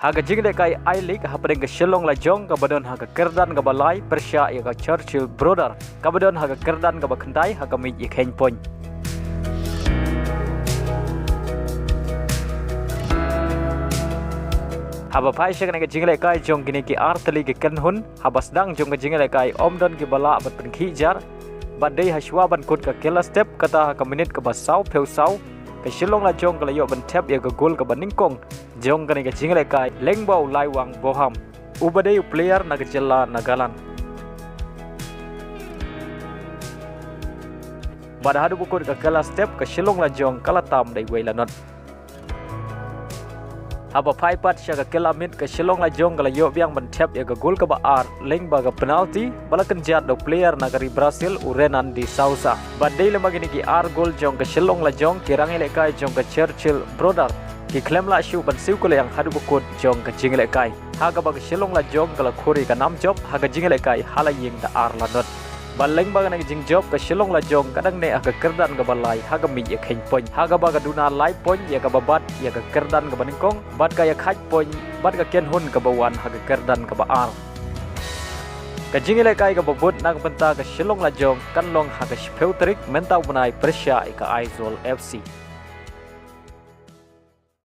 Haga jing de kai I League hapedeng ke Shillong Lajong kabadon haga kerdan ka balai Persya ya ka Churchill Brother kabadon haga kerdan ka bakandai haga mi ikhen pon. Haba pai syek ke jing le kai jong kini ki arteli ke kenhun habas dang jong ke jing le kai omdon ki bala bat penkhijar badai haswa ban kut ka kela step kata ka minit ka basau peusau ke Shillong Lajong ka layo ban tap ya ka gol ka baningkong jong kani ke jing le kai lengbau laiwang boham ubadai player na ke jella nagalan pada hadu bukut ka kela step ke Shillong Lajong kala tam dai weilanot haba pai pat sya ka kela mit ke Shillong Lajong ka layo biang ban tap ya ka gol ka baar leng ba ka penalti balakan jat do player nagari Brazil Urenan di Sousa badai lemag ini ki ar gol jong ke Shillong Lajong kirang ile kai jong ke Churchill Brother ki klem la shu ban siu kule yang hadu bukut jong ke jing ile kai haga ba ke Shillong Lajong ka la khuri ka nam job haga jing ile kai halaying da ar lanot baleng ba ka jing job ke Shillong Lajong kadang ne aga kerdan ka balai haga mi ya khen pon haga ba ka duna lai pon ya ka babat ya ka kerdan ka baningkong bat ka ya khaj pon bat ka ken hun ka bawan haga kerdan ka baar ka jing ile kai ka babut nak benta ke Shillong Lajong kan long haga speuterik mentau benai Persya ka Aizol FC